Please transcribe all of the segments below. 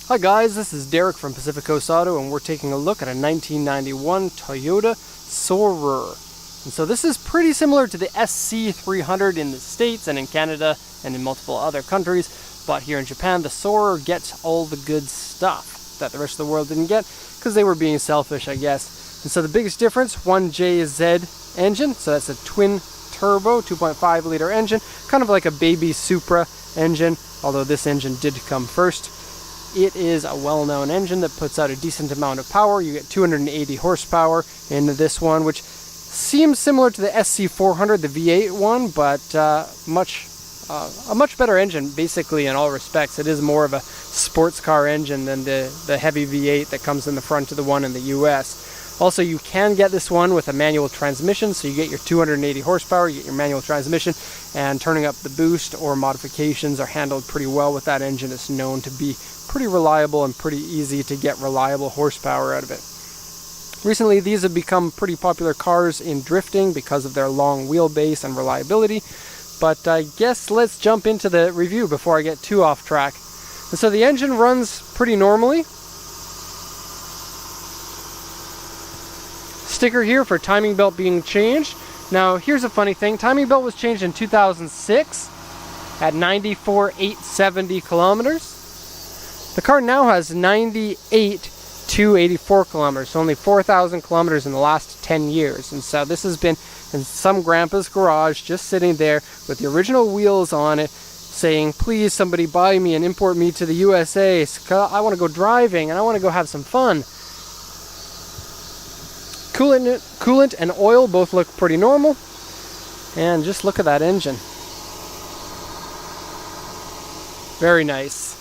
Hi guys, this is Derek from Pacific Coast Auto, and we're taking a look at a 1991 Toyota Soarer. And so this is pretty similar to the SC300 in the States and in Canada and in multiple other countries, but here in Japan the Soarer gets all the good stuff that the rest of the world didn't get because they were being selfish, I guess. And so the biggest difference, 1JZ engine, so that's a twin turbo 2.5 liter engine, kind of like a baby Supra engine, although this engine did come first. It is a well-known engine that puts out a decent amount of power. You get 280 horsepower in this one, which seems similar to the SC400, the V8 one, but a much better engine, basically, in all respects. It is more of a sports car engine than the heavy V8 that comes in the front of the one in the US. Also, you can get this one with a manual transmission, so you get your 280 horsepower, you get your manual transmission, and turning up the boost or modifications are handled pretty well with that engine. It's known to be pretty reliable and pretty easy to get reliable horsepower out of it. Recently, these have become pretty popular cars in drifting because of their long wheelbase and reliability, but I guess let's jump into the review before I get too off track. And so the engine runs pretty normally. Sticker here for timing belt being changed. Now here's a funny thing, timing belt was changed in 2006 at 94,870 kilometers. The car now has 98,284 kilometers, so only 4,000 kilometers in the last 10 years. And so this has been in some grandpa's garage, just sitting there with the original wheels on it, saying, please somebody buy me and import me to the USA. I want to go driving and I want to go have some fun. Coolant and oil both look pretty normal. And just look at that engine. Very nice.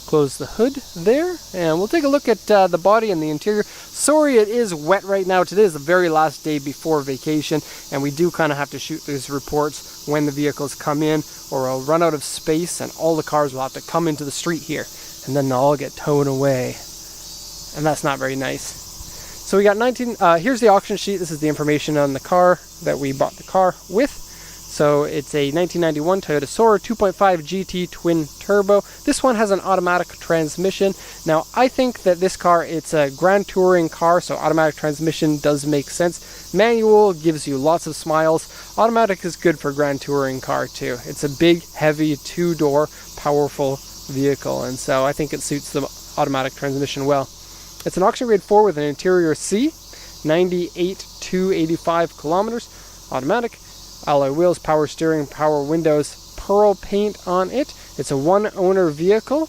Close the hood there, and we'll take a look at the body and the interior. Sorry it is wet right now. Today is the very last day before vacation, and we do kind of have to shoot these reports when the vehicles come in, or I'll run out of space and all the cars will have to come into the street here, and then they'll all get towed away. And that's not very nice. So we got here's the auction sheet. This is the information on the car that we bought the car with. So it's a 1991 Toyota Soarer 2.5 GT twin turbo. This one has an automatic transmission. Now I think that this car, it's a grand touring car, so automatic transmission does make sense. Manual gives you lots of smiles. Automatic is good for grand touring car too. It's a big, heavy, two-door, powerful vehicle, and so I think it suits the automatic transmission well. It's an auction grade 4 with an interior C, 98,285 kilometers, automatic. Alloy wheels, power steering, power windows, pearl paint on it. It's a one-owner vehicle,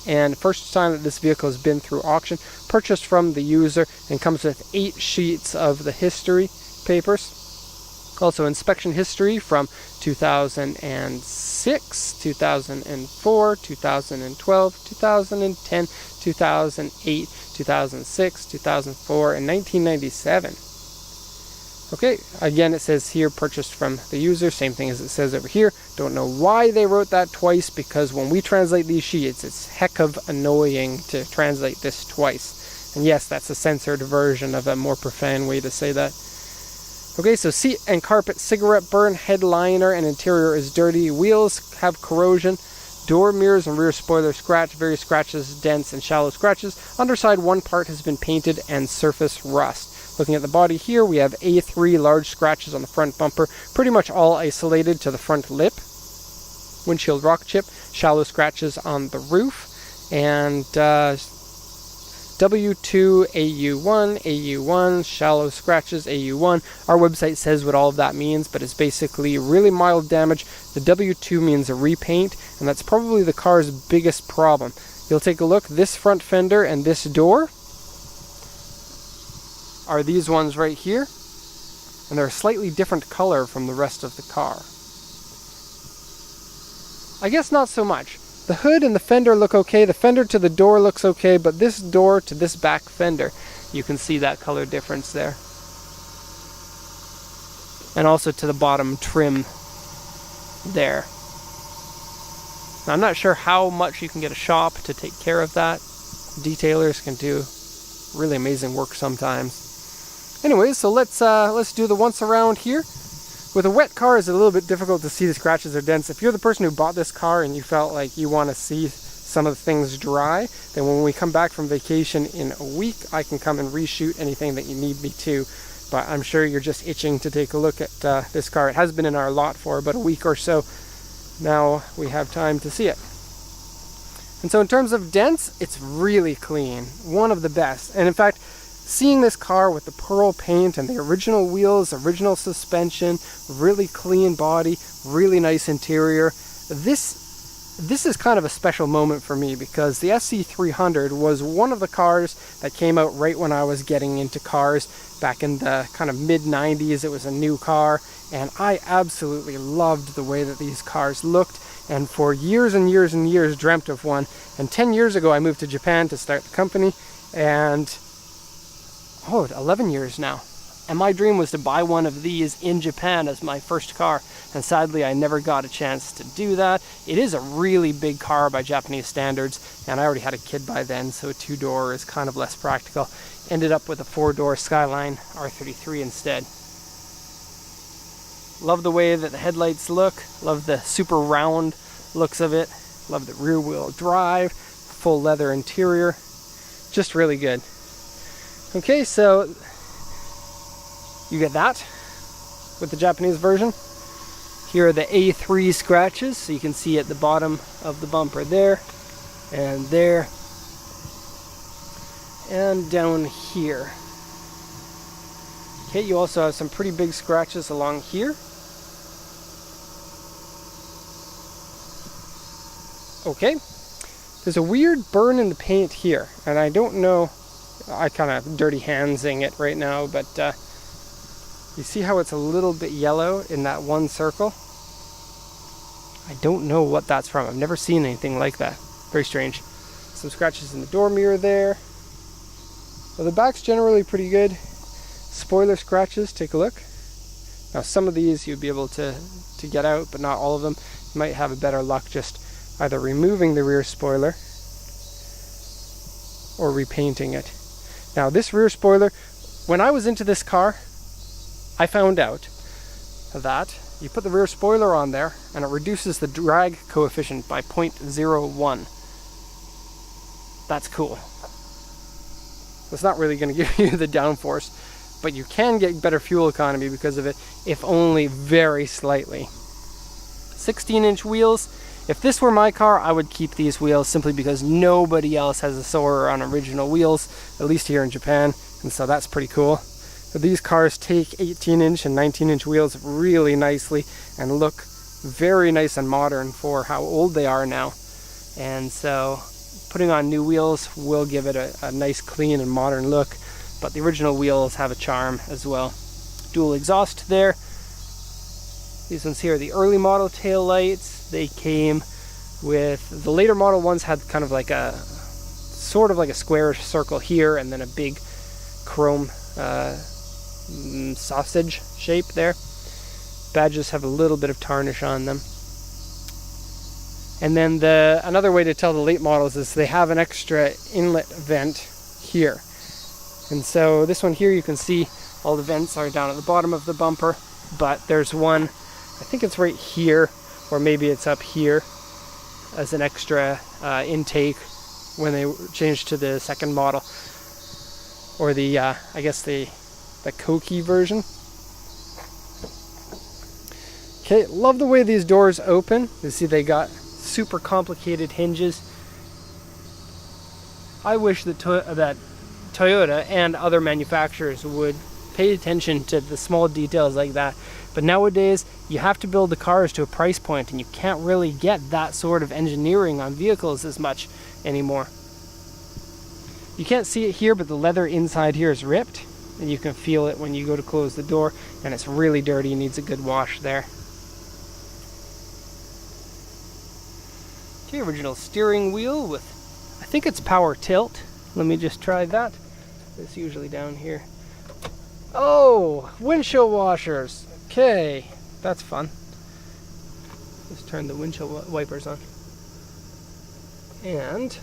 and first time that this vehicle has been through auction. Purchased from the user, and comes with 8 sheets of the history papers. Also inspection history from 2006, 2004, 2012, 2010, 2008, 2006, 2004, and 1997. Okay, again it says here purchased from the user, same thing as it says over here. Don't know why they wrote that twice, because when we translate these sheets, it's heck of annoying to translate this twice. And yes, that's a censored version of a more profane way to say that. Okay, so seat and carpet cigarette burn, headliner and interior is dirty, wheels have corrosion, door mirrors and rear spoiler scratch, various scratches, dents and shallow scratches. Underside one part has been painted and surface rust. Looking at the body here, we have A3 large scratches on the front bumper, pretty much all isolated to the front lip. Windshield rock chip, shallow scratches on the roof, and W2, AU1, AU1, shallow scratches, AU1. Our website says what all of that means, but it's basically really mild damage. The W2 means a repaint, and that's probably the car's biggest problem. You'll take a look, this front fender and this door are these ones right here, and they're a slightly different color from the rest of the car. I guess not so much. The hood and the fender look okay, the fender to the door looks okay, but this door to this back fender, you can see that color difference there. And also to the bottom trim there. Now, I'm not sure how much you can get a shop to take care of that. Detailers can do really amazing work sometimes. Anyways, so let's do the once around here. With a wet car, it's a little bit difficult to see the scratches or dents. If you're the person who bought this car and you felt like you want to see some of the things dry. Then when we come back from vacation in a week, I can come and reshoot anything that you need me to. But I'm sure you're just itching to take a look at this car. It has been in our lot for about a week or so. Now we have time to see it. And so in terms of dents, it's really clean. One of the best. And in fact, seeing this car with the pearl paint and the original wheels, original suspension, really clean body, really nice interior, this is kind of a special moment for me, because the SC300 was one of the cars that came out right when I was getting into cars back in the kind of mid-90s. It was a new car, and I absolutely loved the way that these cars looked, and for years and years and years dreamt of one. And 10 years ago I moved to Japan to start the company, and 11 years now. And my dream was to buy one of these in Japan as my first car. And sadly, I never got a chance to do that. It is a really big car by Japanese standards, and I already had a kid by then, so a 2-door is kind of less practical. Ended up with a 4-door Skyline R33 instead. Love the way that the headlights look. Love the super round looks of it. Love the rear wheel drive, full leather interior. Just really good. Okay, so you get that with the Japanese version. Here are the A3 scratches, so you can see at the bottom of the bumper there, and down here. Okay, you also have some pretty big scratches along here. Okay, there's a weird burn in the paint here, and I don't know, I kind of dirty handsing it right now, but you see how it's a little bit yellow in that one circle? I don't know what that's from. I've never seen anything like that. Very strange. Some scratches in the door mirror there. Well, the back's generally pretty good. Spoiler scratches, take a look. Now some of these you'd be able to get out, but not all of them. You might have a better luck just either removing the rear spoiler or repainting it. Now this rear spoiler, when I was into this car, I found out that you put the rear spoiler on there and it reduces the drag coefficient by 0.01. That's cool. It's not really going to give you the downforce, but you can get better fuel economy because of it, if only very slightly. 16-inch wheels. If this were my car, I would keep these wheels simply because nobody else has a Soarer on original wheels, at least here in Japan, and so that's pretty cool. But these cars take 18-inch and 19-inch wheels really nicely and look very nice and modern for how old they are now. And so putting on new wheels will give it a nice, clean and modern look, but the original wheels have a charm as well. Dual exhaust there. These ones here are the early model tail lights. They came with, the later model ones had kind of like a sort of like a square circle here and then a big chrome sausage shape there. Badges have a little bit of tarnish on them. And then another way to tell the late models is they have an extra inlet vent here. And so this one here, you can see all the vents are down at the bottom of the bumper, but there's one, I think it's right here, or maybe it's up here as an extra intake when they changed to the second model, or the I guess the Koki version. Okay, love the way these doors open. You see they got super complicated hinges. I wish that Toyota and other manufacturers would pay attention to the small details like that. But nowadays, you have to build the cars to a price point, and you can't really get that sort of engineering on vehicles as much anymore. You can't see it here, but the leather inside here is ripped, and you can feel it when you go to close the door, and it's really dirty and needs a good wash there. Okay, original steering wheel with, I think it's power tilt. Let me just try that. It's usually down here. Oh, windshield washers. Okay, that's fun. Just turn the windshield wipers on. And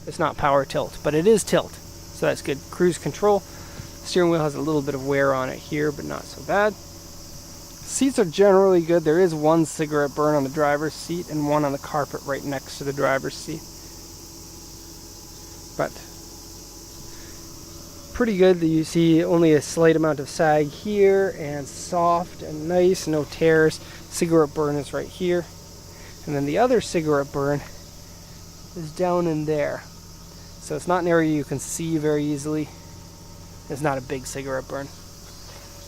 it's not power tilt, but it is tilt, so that's good. Cruise control. Steering wheel has a little bit of wear on it here, but not so bad. Seats are generally good. There is one cigarette burn on the driver's seat and one on the carpet right next to the driver's seat. but pretty good. That you see only a slight amount of sag here, and soft and nice, no tears. Cigarette burn is right here, and then the other cigarette burn is down in there. So it's not an area you can see very easily. It's not a big cigarette burn.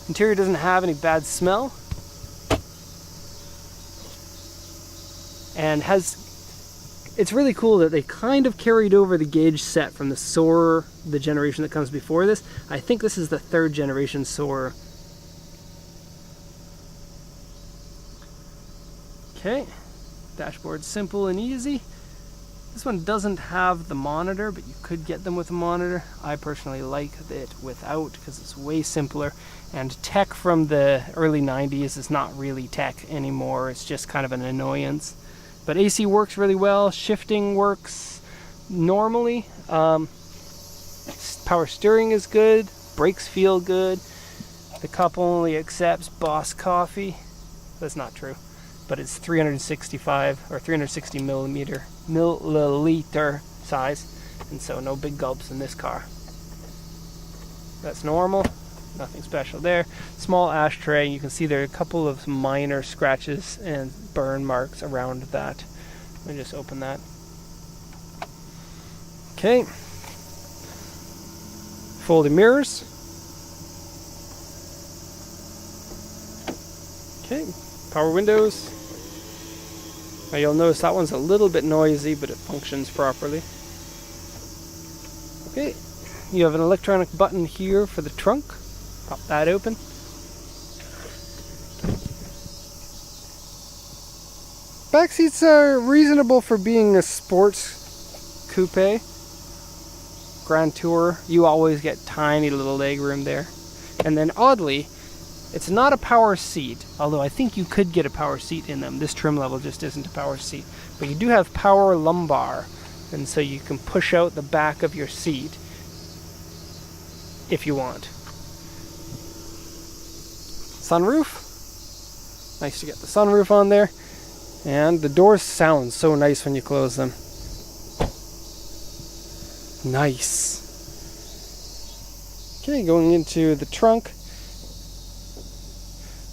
Interior doesn't have any bad smell, and it's really cool that they kind of carried over the gauge set from the Soarer, the generation that comes before this. I think this is the 3rd generation Soarer. Okay, dashboard's simple and easy. This one doesn't have the monitor, but you could get them with a monitor. I personally like it without because it's way simpler. And tech from the early 90s is not really tech anymore. It's just kind of an annoyance. But AC works really well. Shifting works normally. Power steering is good. Brakes feel good. The cup only accepts Boss coffee. That's not true. But it's 365 or 360 milliliter size, and so no big gulps in this car. That's normal, nothing special there. Small ashtray. You can see there are a couple of minor scratches and burn marks around that. Let me just open that. Okay. Folding mirrors. Okay. Power windows. Now you'll notice that one's a little bit noisy, but it functions properly. Okay, you have an electronic button here for the trunk. Pop that open. Back seats are reasonable for being a sports coupe. Grand Tourer, you always get tiny little leg room there. And then oddly, it's not a power seat, although I think you could get a power seat in them. This trim level just isn't a power seat. But you do have power lumbar, and so you can push out the back of your seat if you want. Sunroof. Nice to get the sunroof on there. And the doors sound so nice when you close them. Nice. Okay, going into the trunk.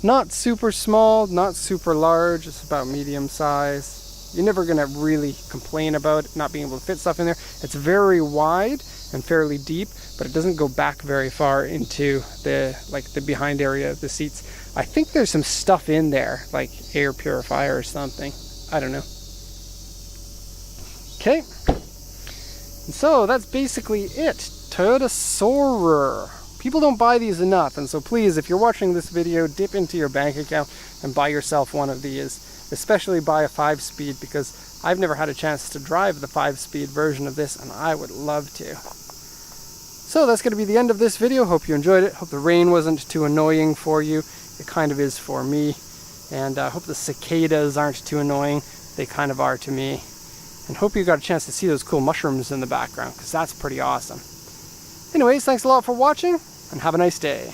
Not super small, not super large, it's about medium size. You're never gonna really complain about not being able to fit stuff in there. It's very wide and fairly deep, but it doesn't go back very far into the behind area of the seats. I think there's some stuff in there, like air purifier or something. I don't know. Okay. And so that's basically it. Toyota Soarer. People don't buy these enough, and so please, if you're watching this video, dip into your bank account and buy yourself one of these. Especially buy a 5-speed, because I've never had a chance to drive the 5-speed version of this, and I would love to. So that's going to be the end of this video. Hope you enjoyed it. Hope the rain wasn't too annoying for you. It kind of is for me. And I hope the cicadas aren't too annoying. They kind of are to me. And hope you got a chance to see those cool mushrooms in the background, because that's pretty awesome. Anyways, thanks a lot for watching, and have a nice day.